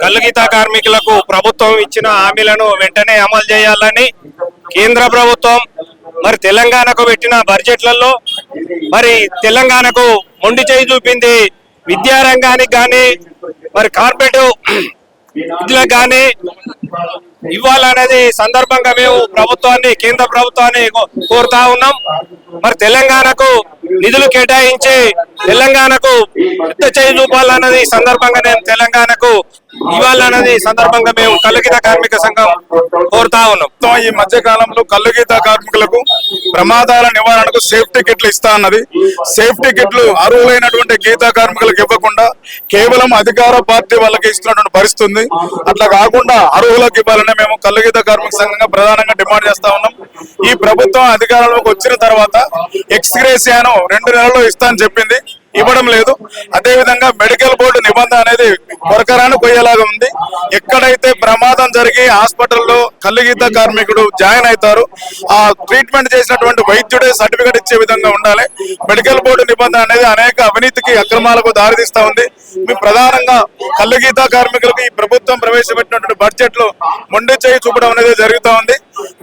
కల్లుగీత కార్మికులకు ప్రభుత్వం ఇచ్చిన హామీలను వెంటనే అమలు చేయాలని కేంద్ర ప్రభుత్వం మరి తెలంగాణకు పెట్టిన బడ్జెట్లలో మరి తెలంగాణకు మొండి చేయి చూపింది. విద్యారంగానికి కానీ మరి కార్పొరేటివ్ విద్యలకు కానీ ఇవ్వాలనేది సందర్భంగా మేము ప్రభుత్వాన్ని కేంద్ర ప్రభుత్వాన్ని కోరుతా ఉన్నాం. మరి తెలంగాణకు నిధులు కేటాయించి తెలంగాణకు పెద్ద చేయి చూపాలన్నది సందర్భంగా నేను తెలంగాణకు ఇవ్వాలన్నది సందర్భంగా మేము కల్లుగీత కార్మిక సంఘం కోరుతా ఉన్నాం. ఈ మధ్య కాలంలో కల్లుగీత కార్మికులకు ప్రమాదాల నివారణకు సేఫ్టీ కిట్లు ఇస్తా అన్నది. సేఫ్టీ కిట్లు అర్హులైనటువంటి గీతా కార్మికులకు ఇవ్వకుండా కేవలం అధికార పార్టీ వాళ్ళకి ఇస్తున్నటువంటి పరిస్థితుంది. అట్లా కాకుండా అర్హులకు ఇవ్వాలని మేము కల్లుగీత కార్మిక సంఘంగా ప్రధానంగా డిమాండ్ చేస్తా ఉన్నాం. ఈ ప్రభుత్వం అధికారంలోకి వచ్చిన తర్వాత ఎక్స్గ్రేసియాను 2 నెలల్లో ఇస్తా అని చెప్పింది, ఇవ్వడం లేదు. అదే విధంగా మెడికల్ బోర్డు నిబంధన అనేది కొరకరాని పోయేలాగా ఉంది. ఎక్కడైతే ప్రమాదం జరిగి హాస్పిటల్లో కల్లుగీత కార్మికుడు జాయిన్ అవుతారు, ఆ ట్రీట్మెంట్ చేసినటువంటి వైద్యుడే సర్టిఫికేట్ ఇచ్చే విధంగా ఉండాలి. మెడికల్ బోర్డు నిబంధన అనేది అనేక అవినీతికి అక్రమాలకు దారితీస్తా ఉంది. మేము ప్రధానంగా కల్లుగీత కార్మికులకు ఈ ప్రభుత్వం ప్రవేశపెట్టినటువంటి బడ్జెట్ లో మొండి చేయి చూపడం అనేది జరుగుతూ ఉంది.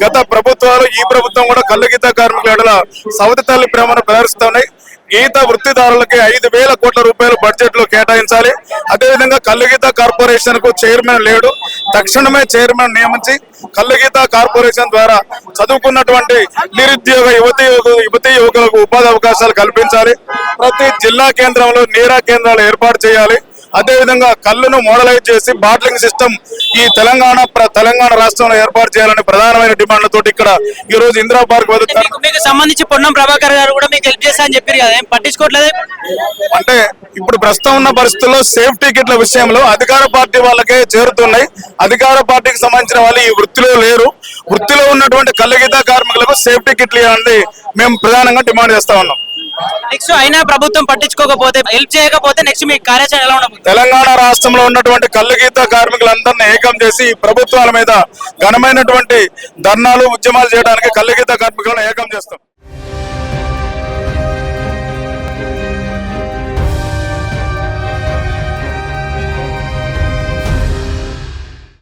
గత ప్రభుత్వాలు ఈ ప్రభుత్వం కూడా కల్లుగీత కార్మికుల సవతి తల్లి ప్రేమను ప్రదర్శిస్తున్నాయి. గీత వృత్తిదారులకి 5,000 కోట్ల రూపాయలు బడ్జెట్ లో కేటాయించాలి. అదేవిధంగా కల్లుగీత కార్పొరేషన్ కు చైర్మన్ లేడు, తక్షణమే చైర్మన్ నియమించి కల్లుగీత కార్పొరేషన్ ద్వారా చదువుకున్నటువంటి నిరుద్యోగ యువతీ యువకులకు ఉపాధి అవకాశాలు కల్పించాలి. ప్రతి జిల్లా కేంద్రంలో నీరా కేంద్రాలు ఏర్పాటు చేయాలి. అదేవిధంగా కళ్ళును మోడలైజ్ చేసి బాట్లింగ్ సిస్టమ్ ఈ తెలంగాణ రాష్ట్రంలో ఏర్పాటు చేయాలని ప్రధానమైన డిమాండ్లతో ఇక్కడ ఈ రోజు ఇందిరా పార్క్ మీకు సంబంధించి పొన్నం ప్రభాకర్ గారు కూడా మీకు హెల్ప్ చేస్తా అని చెప్పారు కదా, ఏం పట్టించుకోవట్లేదు? అంటే ఇప్పుడు ప్రస్తుతం ఉన్న పరిస్థితుల్లో సేఫ్టీ కిట్ల విషయంలో అధికార పార్టీ వాళ్ళకే చేరుతున్నాయి. అధికార పార్టీకి సంబంధించిన వాళ్ళు ఈ వృత్తిలో లేరు. వృత్తిలో ఉన్నటువంటి కల్లుగీత కార్మికులకు సేఫ్టీ కిట్లు ఇవ్వాలని మేము ప్రధానంగా డిమాండ్ చేస్తా ఉన్నాం. నెక్స్ట్ అయినా ప్రభుత్వం పట్టించుకోకపోతే, హెల్ప్ చేయకపోతే నెక్స్ట్ మీ కార్యాచరణ ఎలా ఉండదు? తెలంగాణ రాష్ట్రంలో ఉన్నటువంటి కల్లుగీత కార్మికులందరినీ ఏకం చేసి ప్రభుత్వాల మీద ఘనమైనటువంటి ధర్నాలు ఉద్యమాలు చేయడానికి కల్లుగీత కార్మికులను ఏకం చేస్తాం.